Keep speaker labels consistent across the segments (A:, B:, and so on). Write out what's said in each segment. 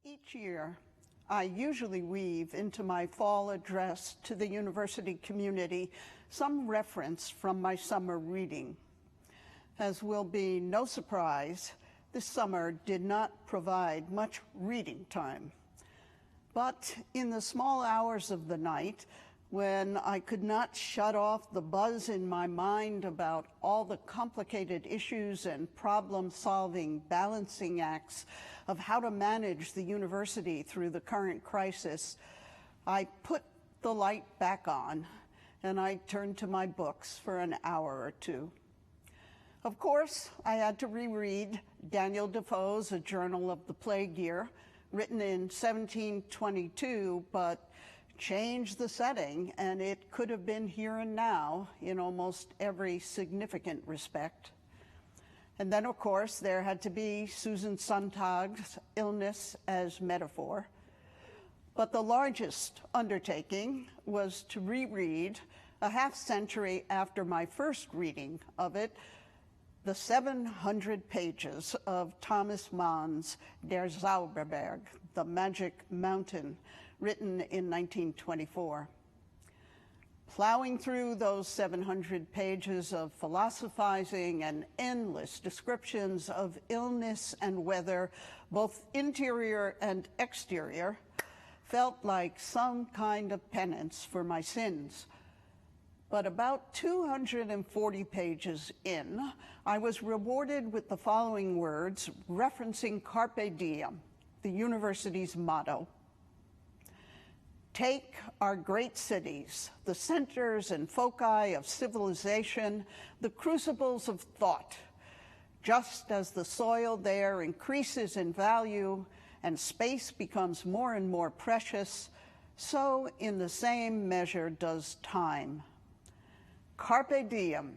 A: Each year, I usually weave into my fall address to the university community some reference from my summer reading. As will be no surprise, this summer did not provide much reading time. But in the small hours of the night, when I could not shut off the buzz in my mind about all the complicated issues and problem-solving balancing acts of how to manage the university through the current crisis, I put the light back on and I turned to my books for an hour or two. Of course, I had to reread Daniel Defoe's A Journal of the Plague Year, written in 1722, but change the setting, and it could have been here and now in almost every significant respect. And then, of course, there had to be Susan Sontag's illness as metaphor. But the largest undertaking was to reread, a half-century after my first reading of it, the 700 pages of Thomas Mann's Der Zauberberg, The Magic Mountain, written in 1924. Plowing through those 700 pages of philosophizing and endless descriptions of illness and weather, both interior and exterior, felt like some kind of penance for my sins. But about 240 pages in, I was rewarded with the following words referencing Carpe Diem, the university's motto. Take our great cities, the centers and foci of civilization, the crucibles of thought. Just as the soil there increases in value and space becomes more and more precious, so in the same measure does time. Carpe diem.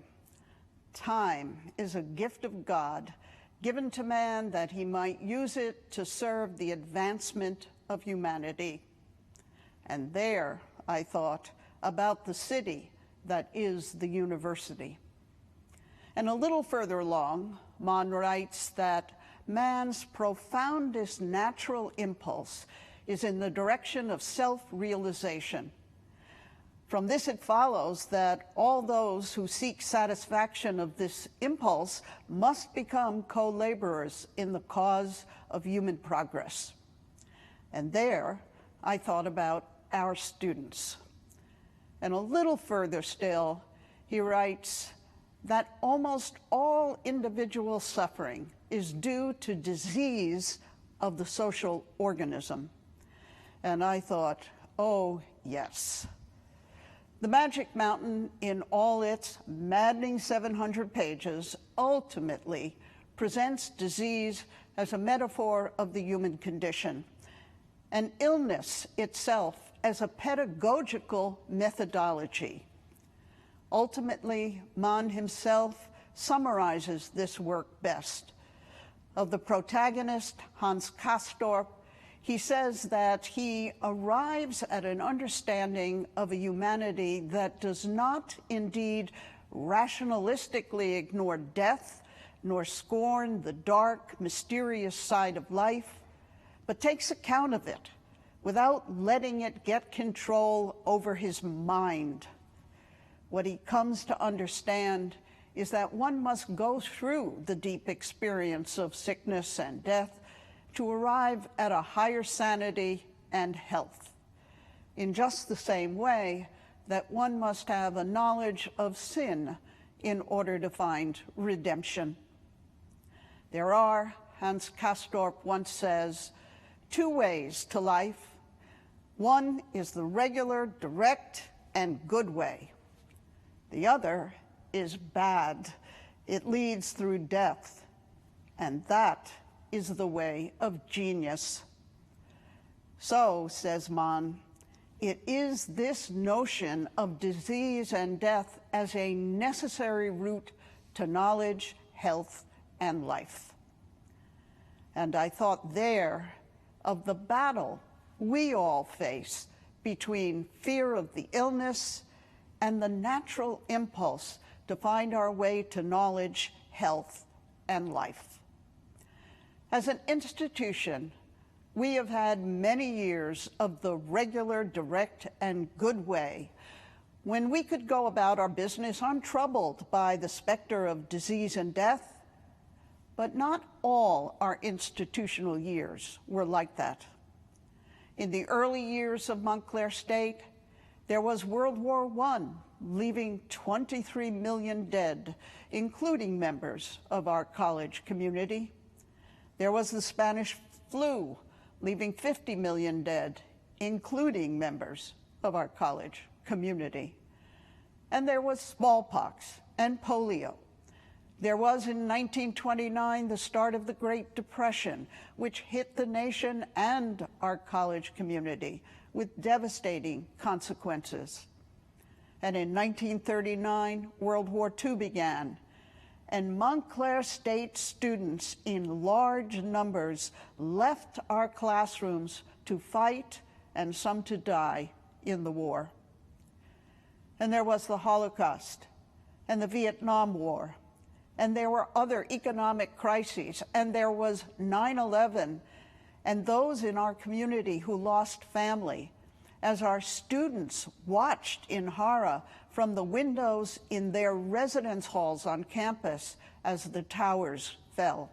A: Time is a gift of God given to man that he might use it to serve the advancement of humanity. And there, I thought, about the city that is the university. And a little further along, Mann writes that man's profoundest natural impulse is in the direction of self-realization. From this it follows that all those who seek satisfaction of this impulse must become co-laborers in the cause of human progress. And there, I thought about our students. And a little further still, he writes that almost all individual suffering is due to disease of the social organism. And I thought, oh, yes. The Magic Mountain, in all its maddening 700 pages, ultimately presents disease as a metaphor of the human condition, and illness itself as a pedagogical methodology. Ultimately, Mann himself summarizes this work best. Of the protagonist, Hans Castorp, he says that he arrives at an understanding of a humanity that does not indeed rationalistically ignore death, nor scorn the dark, mysterious side of life, but takes account of it without letting it get control over his mind. What he comes to understand is that one must go through the deep experience of sickness and death to arrive at a higher sanity and health, in just the same way that one must have a knowledge of sin in order to find redemption. There are, Hans Castorp once says, two ways to life. One is the regular, direct, and good way. The other is bad. It leads through death, and that is the way of genius. So, says Mann, it is this notion of disease and death as a necessary route to knowledge, health, and life. And I thought there of the battle we all face between fear of the illness and the natural impulse to find our way to knowledge, health, and life. As an institution, we have had many years of the regular, direct, and good way, when we could go about our business untroubled by the specter of disease and death. But not all our institutional years were like that. In the early years of Montclair State, there was World War I, leaving 23 million dead, including members of our college community. There was the Spanish flu, leaving 50 million dead, including members of our college community. And there was smallpox and polio. There was in 1929 the start of the Great Depression, which hit the nation and our college community with devastating consequences. And in 1939, World War II began, and Montclair State students in large numbers left our classrooms to fight and some to die in the war. And there was the Holocaust and the Vietnam War, and there were other economic crises, and there was 9/11, and those in our community who lost family, as our students watched in horror from the windows in their residence halls on campus as the towers fell.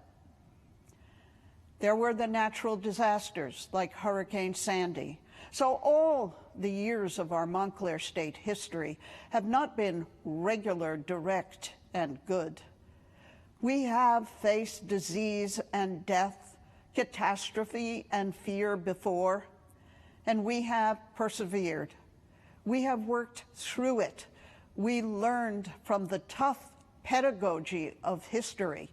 A: There were the natural disasters like Hurricane Sandy. So all the years of our Montclair State history have not been regular, direct, and good. We have faced disease and death, catastrophe and fear before, and we have persevered. We have worked through it. We learned from the tough pedagogy of history,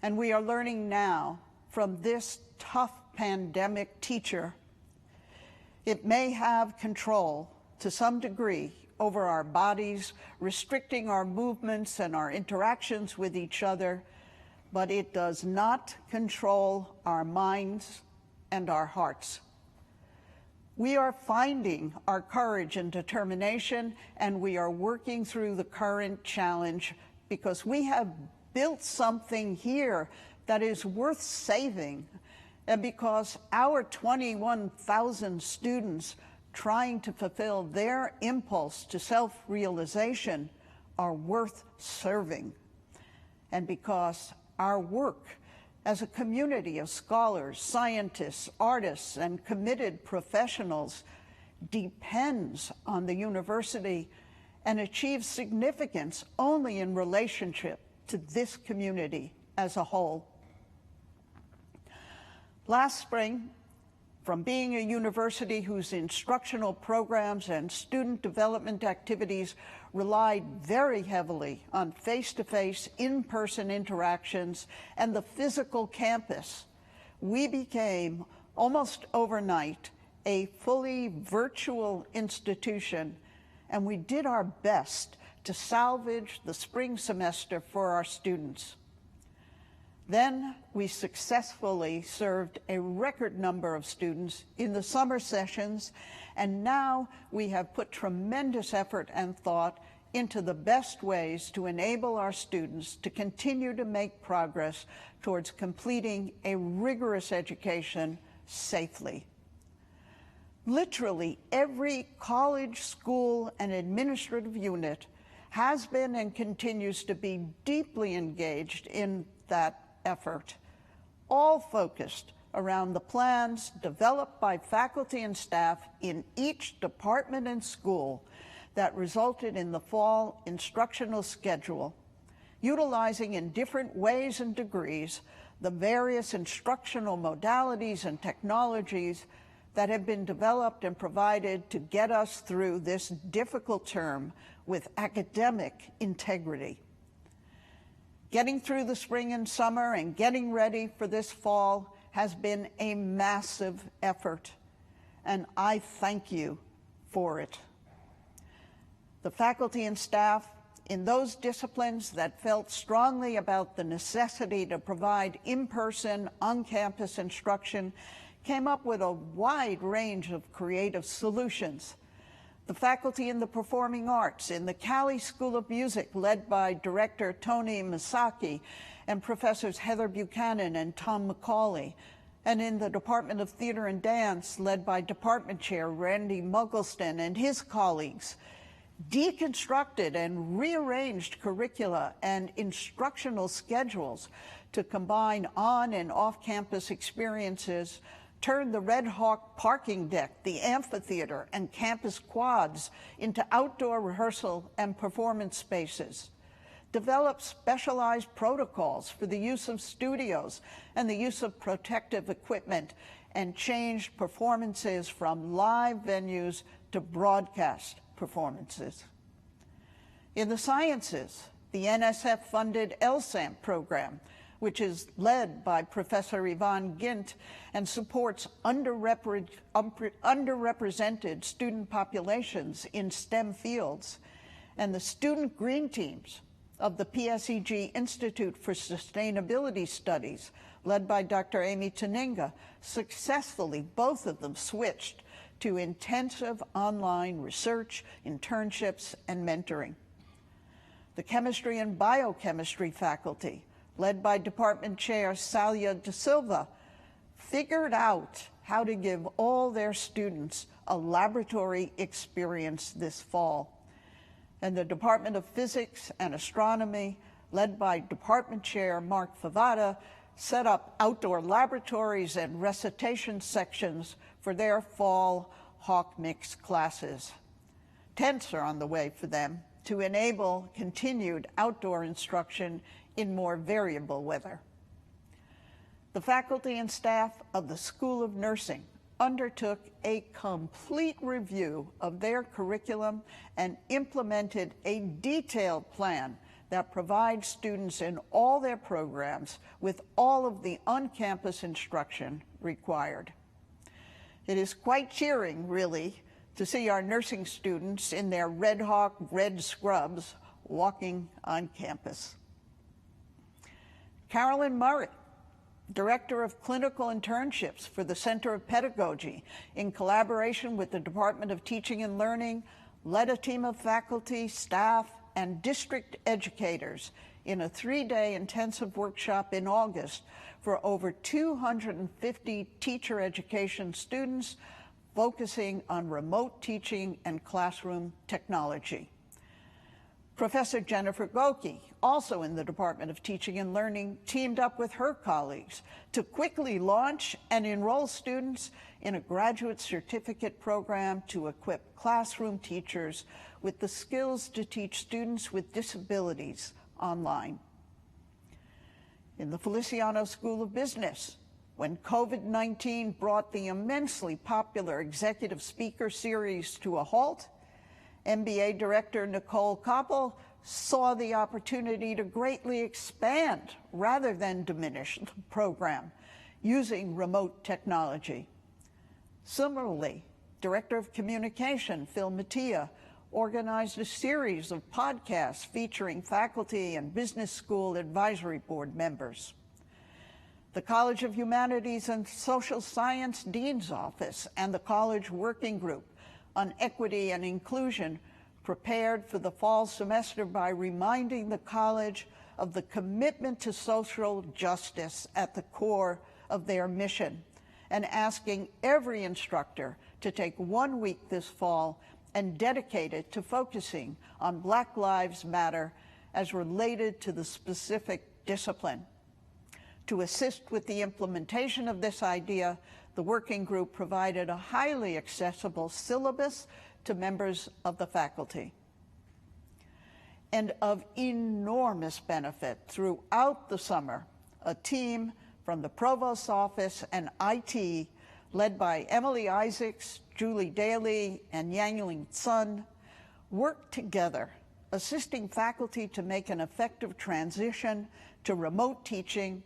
A: and we are learning now from this tough pandemic teacher. It may have control to some degree over our bodies, restricting our movements and our interactions with each other, but it does not control our minds and our hearts. We are finding our courage and determination, and we are working through the current challenge because we have built something here that is worth saving, and because our 21,000 students trying to fulfill their impulse to self-realization are worth serving, and because our work as a community of scholars, scientists, artists, and committed professionals depends on the university and achieves significance only in relationship to this community as a whole. Last spring, from being a university whose instructional programs and student development activities relied very heavily on face-to-face, in-person interactions and the physical campus, we became, almost overnight, a fully virtual institution, and we did our best to salvage the spring semester for our students. Then we successfully served a record number of students in the summer sessions, and now we have put tremendous effort and thought into the best ways to enable our students to continue to make progress towards completing a rigorous education safely. Literally every college, school, and administrative unit has been and continues to be deeply engaged in that effort, all focused around the plans developed by faculty and staff in each department and school that resulted in the fall instructional schedule, utilizing in different ways and degrees the various instructional modalities and technologies that have been developed and provided to get us through this difficult term with academic integrity. Getting through the spring and summer and getting ready for this fall has been a massive effort, and I thank you for it. The faculty and staff in those disciplines that felt strongly about the necessity to provide in-person, on-campus instruction came up with a wide range of creative solutions. The faculty in the performing arts, in the Cali School of Music, led by director Tony Misaki and professors Heather Buchanan and Tom McCauley, And in the Department of Theater and Dance, led by Department Chair Randy Muggleston and his colleagues, deconstructed and rearranged curricula and instructional schedules to combine on and off-campus experiences, turned the Red Hawk parking deck, the amphitheater, and campus quads into outdoor rehearsal and performance spaces, developed specialized protocols for the use of studios and the use of protective equipment, and changed performances from live venues to broadcast performances. In the sciences, the NSF-funded LSAMP program, which is led by Professor Yvonne Gint and supports underrepresented student populations in STEM fields, and the student green teams of the PSEG Institute for Sustainability Studies, led by Dr. Amy Taninga, successfully, both of them switched to intensive online research, internships, and mentoring. The chemistry and biochemistry faculty, led by Department Chair Salia De Silva, figured out how to give all their students a laboratory experience this fall. And the Department of Physics and Astronomy, led by Department Chair Mark Favada, set up outdoor laboratories and recitation sections for their fall Hawk Mix classes. Tents are on the way for them to enable continued outdoor instruction in more variable weather. The faculty and staff of the School of Nursing undertook a complete review of their curriculum and implemented a detailed plan that provides students in all their programs with all of the on-campus instruction required. It is quite cheering, really, to see our nursing students in their Red Hawk red scrubs walking on campus. Carolyn Murray, Director of Clinical Internships for the Center of Pedagogy, in collaboration with the Department of Teaching and Learning, led a team of faculty, staff, and district educators in a 3-day intensive workshop in August for over 250 teacher education students, focusing on remote teaching and classroom technology. Professor Jennifer Goki, also in the Department of Teaching and Learning, teamed up with her colleagues to quickly launch and enroll students in a graduate certificate program to equip classroom teachers with the skills to teach students with disabilities online. In the Feliciano School of Business, when COVID-19 brought the immensely popular executive speaker series to a halt, MBA Director Nicole Koppel saw the opportunity to greatly expand rather than diminish the program using remote technology. Similarly, Director of Communication Phil Mattia organized a series of podcasts featuring faculty and business school advisory board members. The College of Humanities and Social Science Dean's Office and the College Working Group on Equity and Inclusion prepared for the fall semester by reminding the college of the commitment to social justice at the core of their mission, and asking every instructor to take 1 week this fall and dedicate it to focusing on Black Lives Matter as related to the specific discipline. To assist with the implementation of this idea, the working group provided a highly accessible syllabus to members of the faculty. And of enormous benefit throughout the summer, a team from the Provost's office and IT, led by Emily Isaacs, Julie Daly, and Yangling Sun, worked together, assisting faculty to make an effective transition to remote teaching,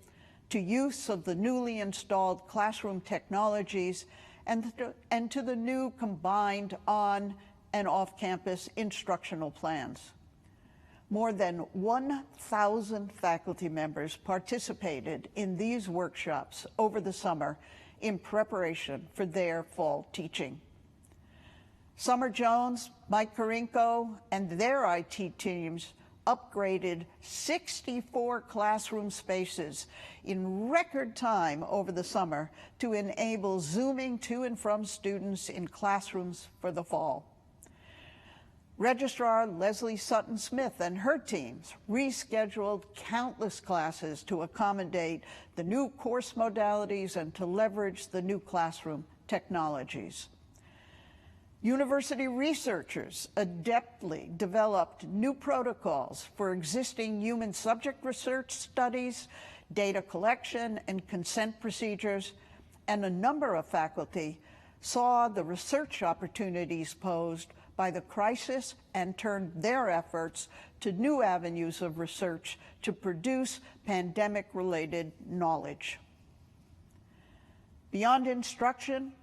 A: to use of the newly installed classroom technologies, and to the new combined on and off-campus instructional plans. More than 1,000 faculty members participated in these workshops over the summer in preparation for their fall teaching. Summer Jones, Mike Karinko, and their IT teams upgraded 64 classroom spaces in record time over the summer to enable Zooming to and from students in classrooms for the fall. Registrar Leslie Sutton-Smith and her teams rescheduled countless classes to accommodate the new course modalities and to leverage the new classroom technologies. University researchers adeptly developed new protocols for existing human subject research studies, data collection, and consent procedures, and a number of faculty saw the research opportunities posed by the crisis and turned their efforts to new avenues of research to produce pandemic-related knowledge. Beyond instruction,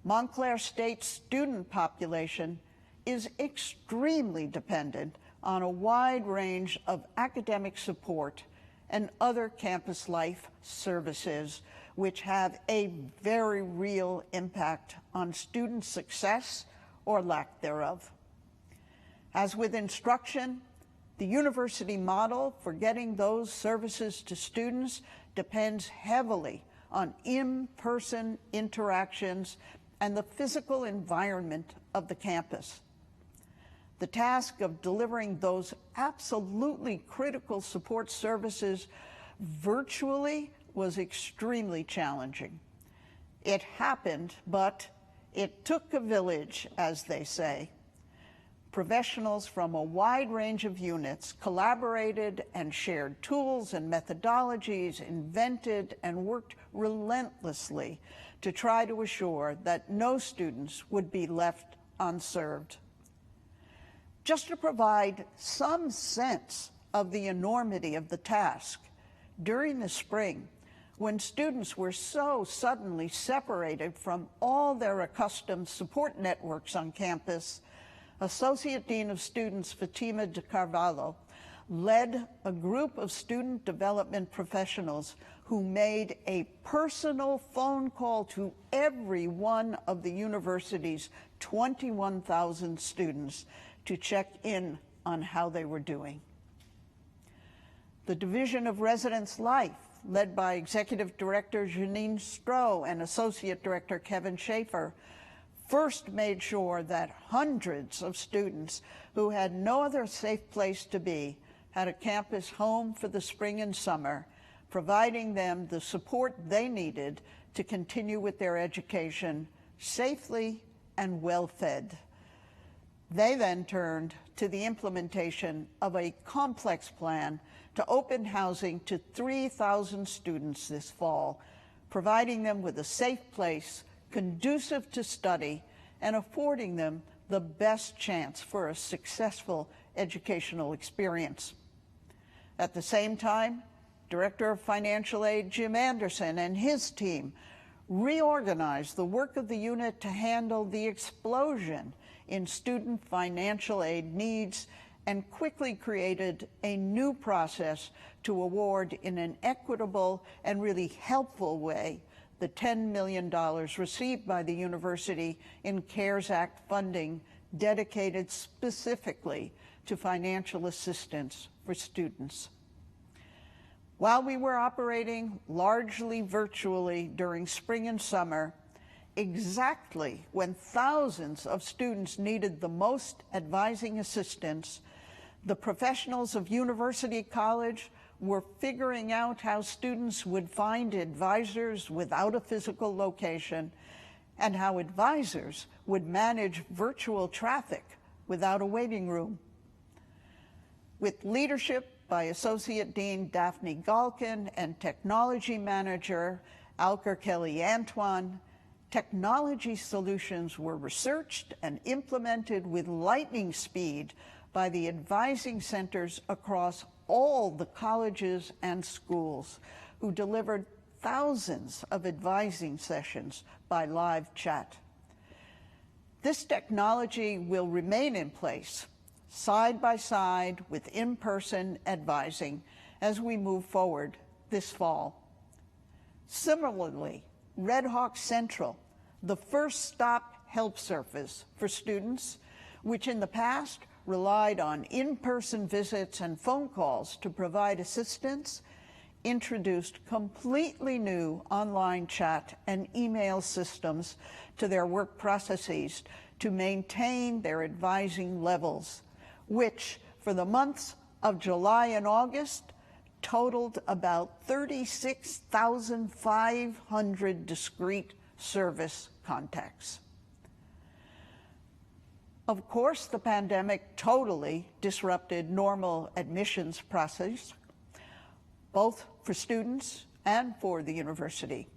A: Montclair State's student population is extremely dependent on a wide range of academic support and other campus life services, which have a very real impact on student success or lack thereof. As with instruction, the university model for getting those services to students depends heavily on in-person interactions and the physical environment of the campus. The task of delivering those absolutely critical support services virtually was extremely challenging. It happened, but it took a village, as they say. Professionals from a wide range of units collaborated and shared tools and methodologies, invented and worked relentlessly to try to assure that no students would be left unserved. Just to provide some sense of the enormity of the task, during the spring, when students were so suddenly separated from all their accustomed support networks on campus, Associate Dean of Students Fatima de Carvalho led a group of student development professionals who made a personal phone call to every one of the university's 21,000 students to check in on how they were doing. The Division of Residence Life, led by Executive Director Janine Stroh and Associate Director Kevin Schaefer, first made sure that hundreds of students who had no other safe place to be had a campus home for the spring and summer, providing them the support they needed to continue with their education safely and well-fed. They then turned to the implementation of a complex plan to open housing to 3,000 students this fall, providing them with a safe place conducive to study and affording them the best chance for a successful educational experience. At the same time, Director of Financial Aid Jim Anderson and his team reorganized the work of the unit to handle the explosion in student financial aid needs and quickly created a new process to award in an equitable and really helpful way the $10 million received by the university in CARES Act funding dedicated specifically to financial assistance for students. While we were operating largely virtually during spring and summer, exactly when thousands of students needed the most advising assistance, the professionals of University College were figuring out how students would find advisors without a physical location and how advisors would manage virtual traffic without a waiting room. With leadership by Associate Dean Daphne Galkin and Technology Manager Alker Kelly-Antoine, technology solutions were researched and implemented with lightning speed by the advising centers across all the colleges and schools, who delivered thousands of advising sessions by live chat. This technology will remain in place, side by side with in-person advising, as we move forward this fall. Similarly, Red Hawk Central, the first stop help service for students, which in the past relied on in-person visits and phone calls to provide assistance, introduced completely new online chat and email systems to their work processes to maintain their advising levels, which for the months of July and August totaled about 36,500 discrete service contacts. Of course, the pandemic totally disrupted normal admissions process, both for students and for the university.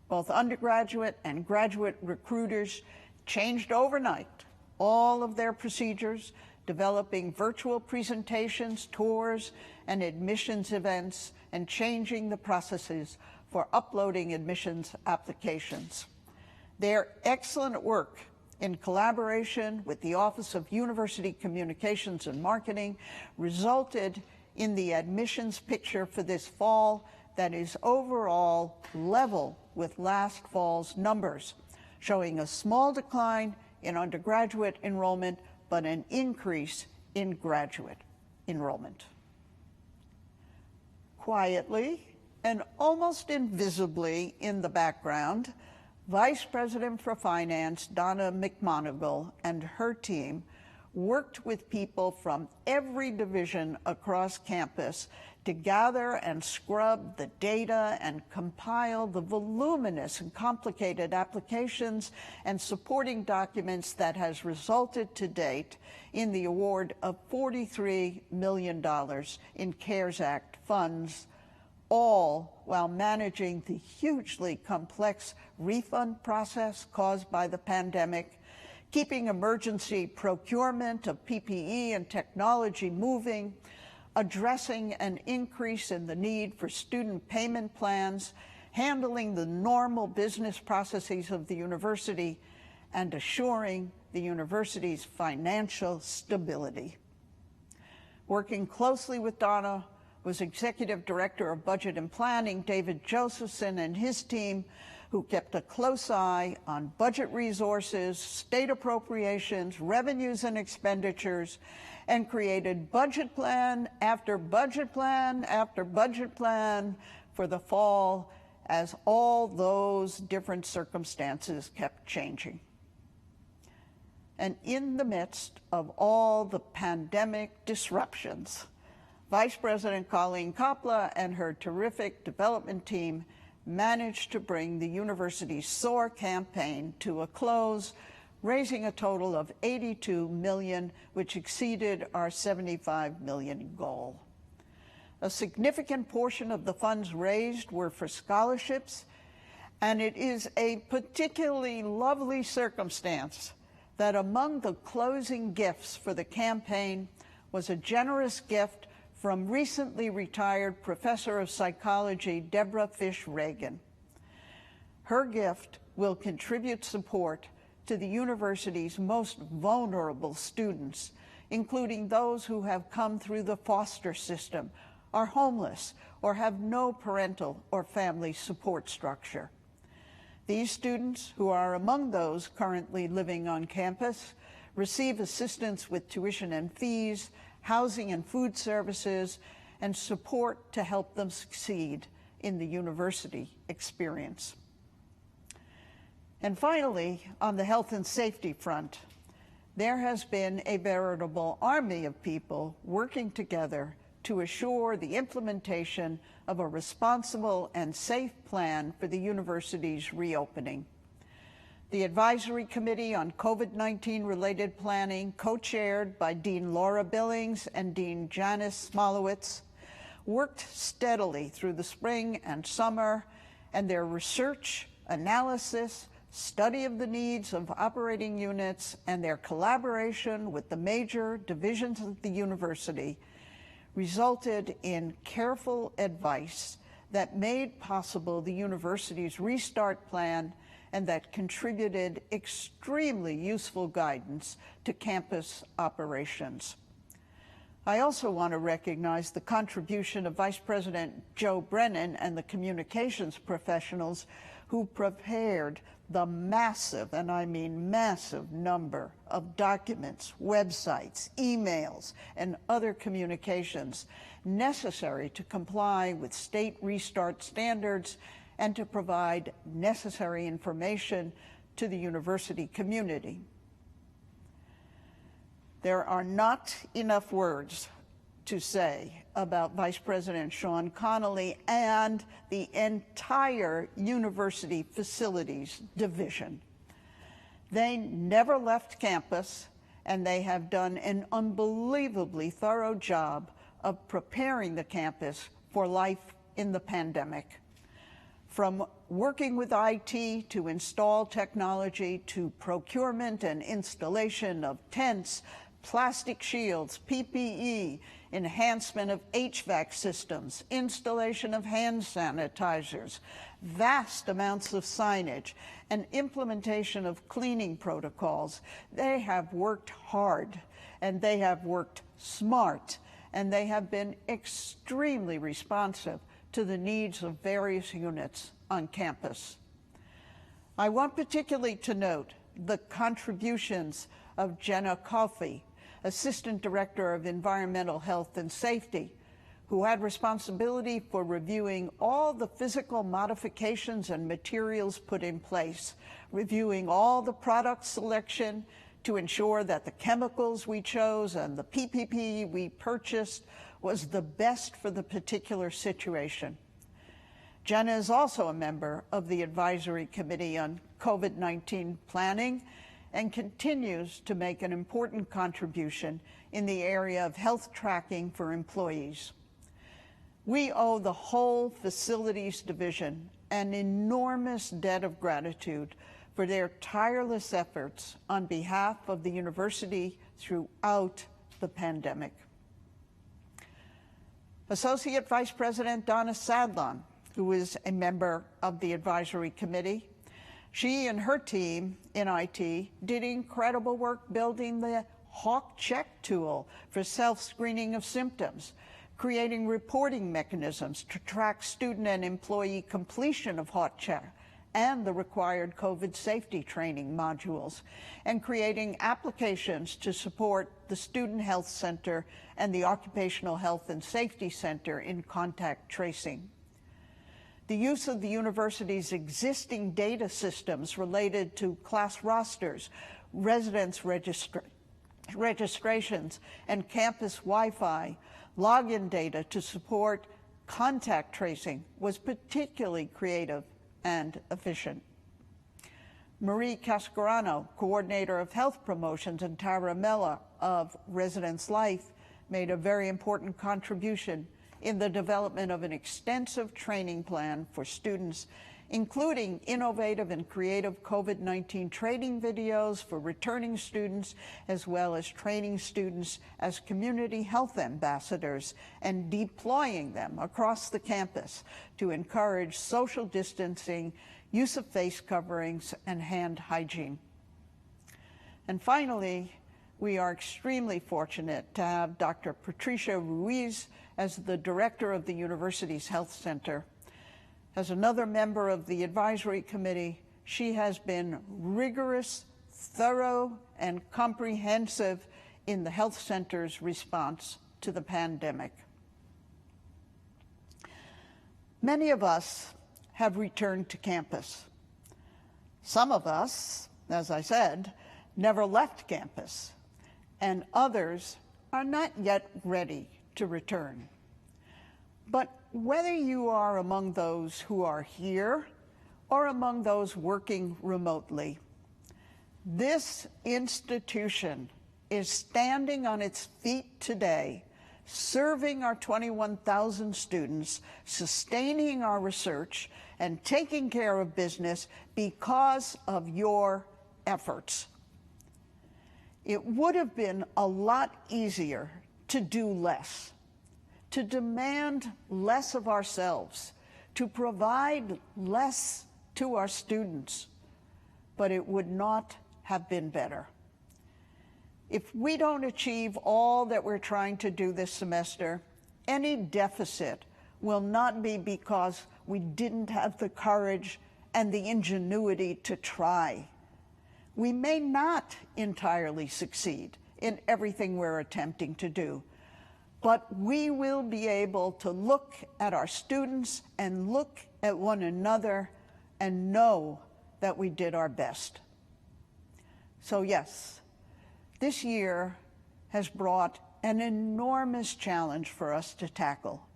A: Both undergraduate and graduate recruiters changed overnight all of their procedures, developing virtual presentations, tours, and admissions events, and changing the processes for uploading admissions applications. Their excellent work in collaboration with the Office of University Communications and Marketing resulted in the admissions picture for this fall that is overall level with last fall's numbers, showing a small decline in undergraduate enrollment, but an increase in graduate enrollment. Quietly and almost invisibly in the background, Vice President for Finance Donna McMonigal and her team worked with people from every division across campus to gather and scrub the data and compile the voluminous and complicated applications and supporting documents that has resulted to date in the award of $43 million in CARES Act funds, all while managing the hugely complex refund process caused by the pandemic, keeping emergency procurement of PPE and technology moving, addressing an increase in the need for student payment plans, handling the normal business processes of the university, and assuring the university's financial stability. Working closely with Donna was Executive Director of Budget and Planning David Josephson and his team, who kept a close eye on budget resources, state appropriations, revenues and expenditures, and created budget plan after budget plan after budget plan for the fall as all those different circumstances kept changing. And in the midst of all the pandemic disruptions, Vice President Colleen Kopla and her terrific development team managed to bring the university's SOAR campaign to a close, raising a total of $82 million, which exceeded our $75 million goal. A significant portion of the funds raised were for scholarships, and it is a particularly lovely circumstance that among the closing gifts for the campaign was a generous gift from recently retired professor of psychology, Deborah Fish Reagan. Her gift will contribute support to the university's most vulnerable students, including those who have come through the foster system, are homeless, or have no parental or family support structure. These students, who are among those currently living on campus, receive assistance with tuition and fees, housing and food services, and support to help them succeed in the university experience. And finally, on the health and safety front, there has been a veritable army of people working together to assure the implementation of a responsible and safe plan for the university's reopening. The Advisory Committee on COVID-19 related planning, co-chaired by Dean Laura Billings and Dean Janice Smolowitz, worked steadily through the spring and summer, and their research, analysis, study of the needs of operating units, and their collaboration with the major divisions of the university resulted in careful advice that made possible the university's restart plan and that contributed extremely useful guidance to campus operations. I also want to recognize the contribution of Vice President Joe Brennan and the communications professionals who prepared the massive, and I mean massive, number of documents, websites, emails, and other communications necessary to comply with state restart standards and to provide necessary information to the university community. There are not enough words to say about Vice President Sean Connolly and the entire university facilities division. They never left campus, and they have done an unbelievably thorough job of preparing the campus for life in the pandemic. From working with IT to install technology to procurement and installation of tents, plastic shields, PPE, enhancement of HVAC systems, installation of hand sanitizers, vast amounts of signage, and implementation of cleaning protocols. They have worked hard, and they have worked smart, and they have been extremely responsive to the needs of various units on campus. I want particularly to note the contributions of Jenna Coffey, Assistant Director of Environmental Health and Safety, who had responsibility for reviewing all the physical modifications and materials put in place, reviewing all the product selection to ensure that the chemicals we chose and the PPE we purchased was the best for the particular situation. Jenna is also a member of the Advisory Committee on COVID-19 Planning and continues to make an important contribution in the area of health tracking for employees. We owe the whole facilities division an enormous debt of gratitude for their tireless efforts on behalf of the university throughout the pandemic. Associate Vice President Donna Sadlon, who is a member of the Advisory Committee, she and her team in IT did incredible work building the Hawk Check tool for self-screening of symptoms, creating reporting mechanisms to track student and employee completion of Hawk Check and the required COVID safety training modules, and creating applications to support the Student Health Center and the Occupational Health and Safety Center in contact tracing. The use of the university's existing data systems related to class rosters, residence registrations, and campus Wi-Fi, login data to support contact tracing was particularly creative and efficient. Marie Cascarano, Coordinator of Health Promotions, and Tara Mella of Residence Life made a very important contribution in the development of an extensive training plan for students, including innovative and creative COVID-19 training videos for returning students, as well as training students as community health ambassadors and deploying them across the campus to encourage social distancing, use of face coverings, and hand hygiene. And finally, we are extremely fortunate to have Dr. Patricia Ruiz as the director of the university's health center. As another member of the advisory committee, she has been rigorous, thorough, and comprehensive in the health center's response to the pandemic. Many of us have returned to campus. Some of us, as I said, never left campus, and others are not yet ready to return. But whether you are among those who are here or among those working remotely, this institution is standing on its feet today, serving our 21,000 students, sustaining our research, and taking care of business because of your efforts. It would have been a lot easier to do less, to demand less of ourselves, to provide less to our students, but it would not have been better. If we don't achieve all that we're trying to do this semester, any deficit will not be because we didn't have the courage and the ingenuity to try. We may not entirely succeed in everything we're attempting to do, but we will be able to look at our students and look at one another and know that we did our best. So yes, this year has brought an enormous challenge for us to tackle.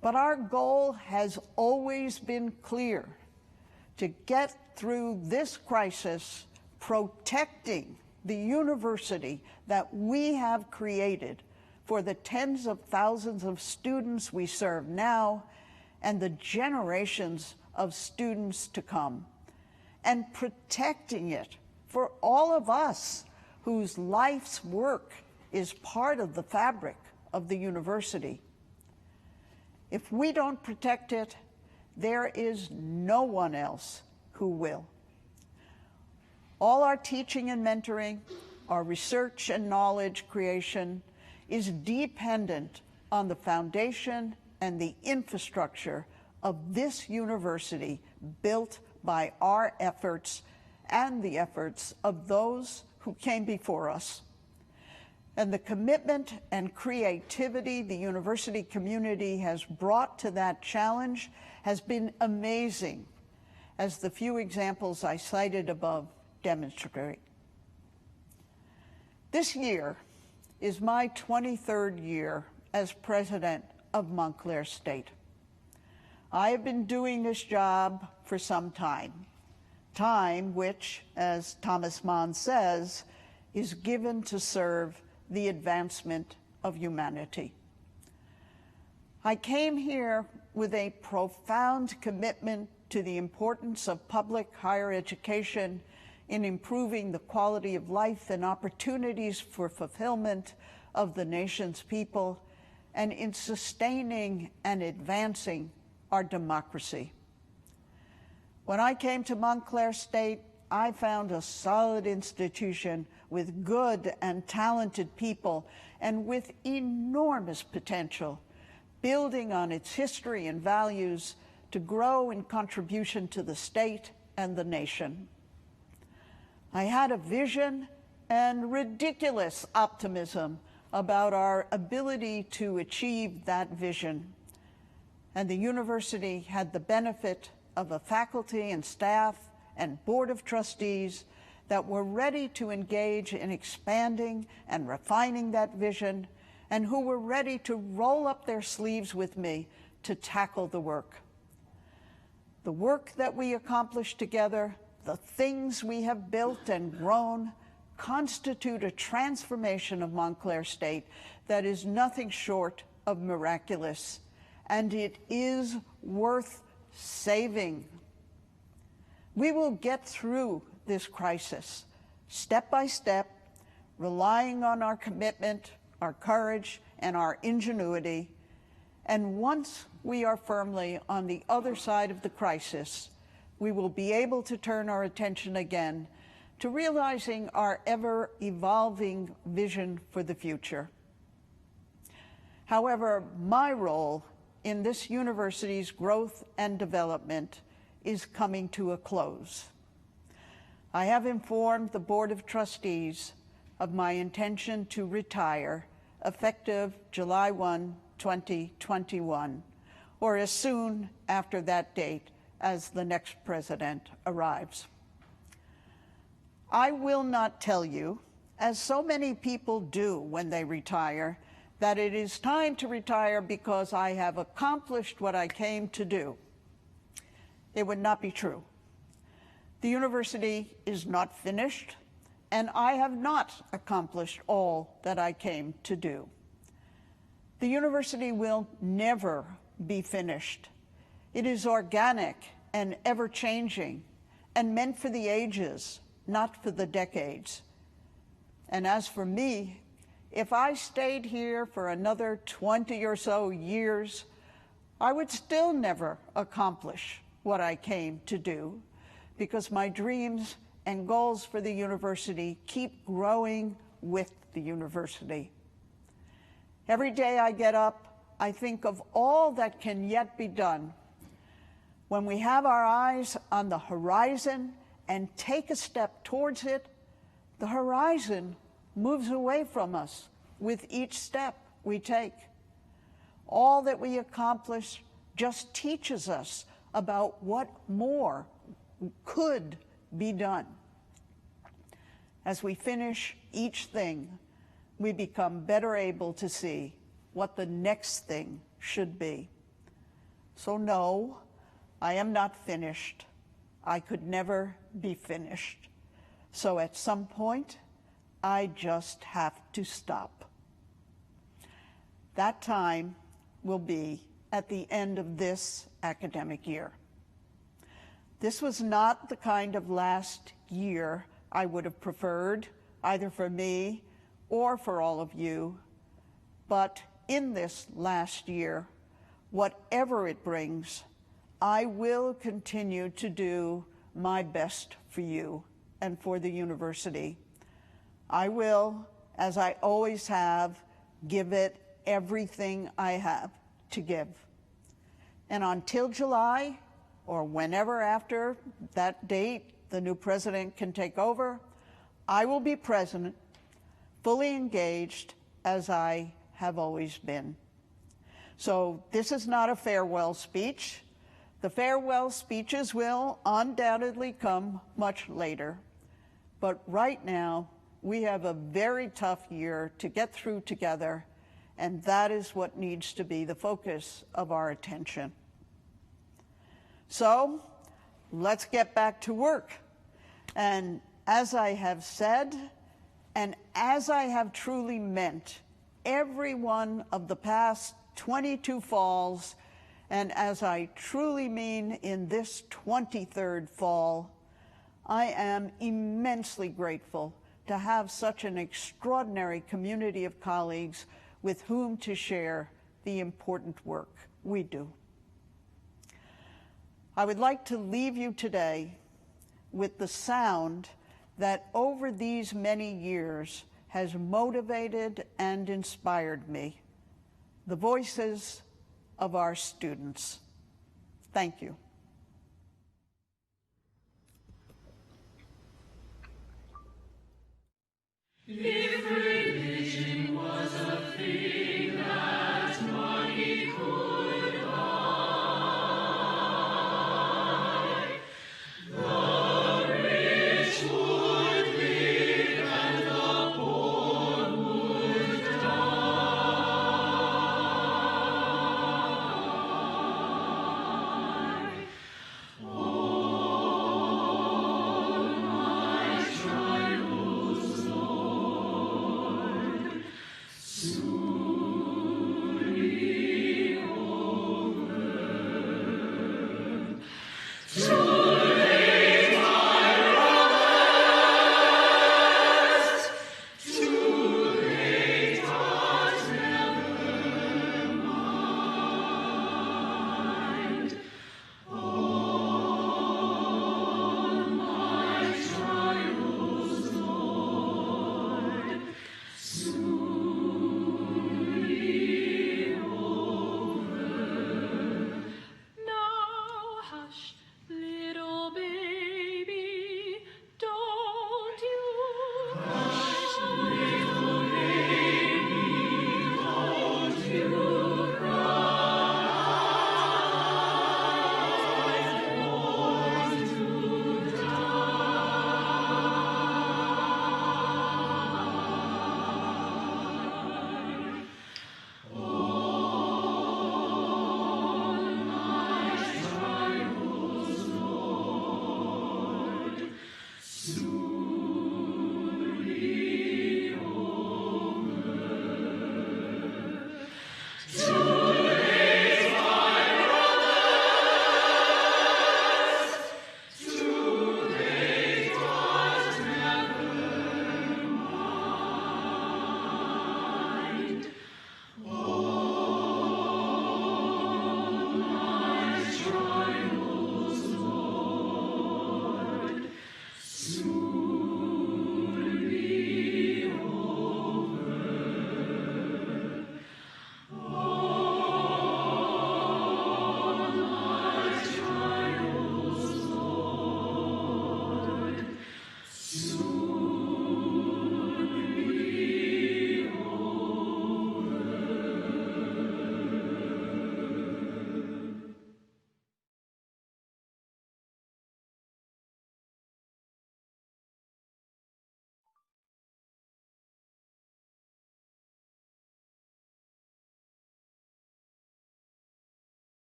A: But our goal has always been clear: to get through this crisis protecting the university that we have created for the tens of thousands of students we serve now and the generations of students to come, and protecting it for all of us whose life's work is part of the fabric of the university. If we don't protect it, there is no one else who will. All our teaching and mentoring, our research and knowledge creation is dependent on the foundation and the infrastructure of this university, built by our efforts and the efforts of those who came before us. And the commitment and creativity the university community has brought to that challenge has been amazing, as the few examples I cited above demonstrate. This year is my 23rd year as president of Montclair State. I have been doing this job for some time which, as Thomas Mann says, is given to serve the advancement of humanity. I came here with a profound commitment to the importance of public higher education in improving the quality of life and opportunities for fulfillment of the nation's people, and in sustaining and advancing our democracy. When I came to Montclair State, I found a solid institution with good and talented people and with enormous potential, building on its history and values to grow in contribution to the state and the nation. I had a vision and ridiculous optimism about our ability to achieve that vision. And the university had the benefit of a faculty and staff and board of trustees that were ready to engage in expanding and refining that vision, and who were ready to roll up their sleeves with me to tackle the work. The work that we accomplished together, the things we have built and grown, constitute a transformation of Montclair State that is nothing short of miraculous, and it is worth saving. We will get through this crisis step by step, relying on our commitment, our courage, and our ingenuity. And once we are firmly on the other side of the crisis, we will be able to turn our attention again to realizing our ever-evolving vision for the future. However, my role in this university's growth and development is coming to a close. I have informed the Board of Trustees of my intention to retire effective July 1, 2021, or as soon after that date as the next president arrives. I will not tell you, as so many people do when they retire, that it is time to retire because I have accomplished what I came to do. It would not be true. The university is not finished, and I have not accomplished all that I came to do. The university will never be finished. It is organic and ever-changing and meant for the ages, not for the decades. And as for me, if I stayed here for another 20 or so years, I would still never accomplish what I came to do, because my dreams and goals for the university keep growing with the university. Every day I get up, I think of all that can yet be done. When we have our eyes on the horizon and take a step towards it, the horizon moves away from us with each step we take. All that we accomplish just teaches us about what more could be done. As we finish each thing, we become better able to see what the next thing should be. So no, I am not finished. I could never be finished. So at some point, I just have to stop. That time will be at the end of this academic year. This was not the kind of last year I would have preferred, either for me or for all of you. But in this last year, whatever it brings, I will continue to do my best for you and for the university. I will, as I always have, give it everything I have to give. And until July, or whenever after that date the new president can take over, I will be president, fully engaged as I have always been. So this is not a farewell speech. The farewell speeches will undoubtedly come much later. But right now, we have a very tough year to get through together, and that is what needs to be the focus of our attention. So let's get back to work. And as I have said, and as I have truly meant, every one of the past 22 falls, and as I truly mean in this 23rd fall, I am immensely grateful to have such an extraordinary community of colleagues with whom to share the important work we do. I would like to leave you today with the sound that over these many years has motivated and inspired me, the voices of our students. Thank you.
B: If religion was a thing that money could buy, the rich would live and the poor would die. All my trials, Lord, soon be over. Too late, my brothers, too late, but never mind. All my trials, Lord, soon be over. Now hush, little baby.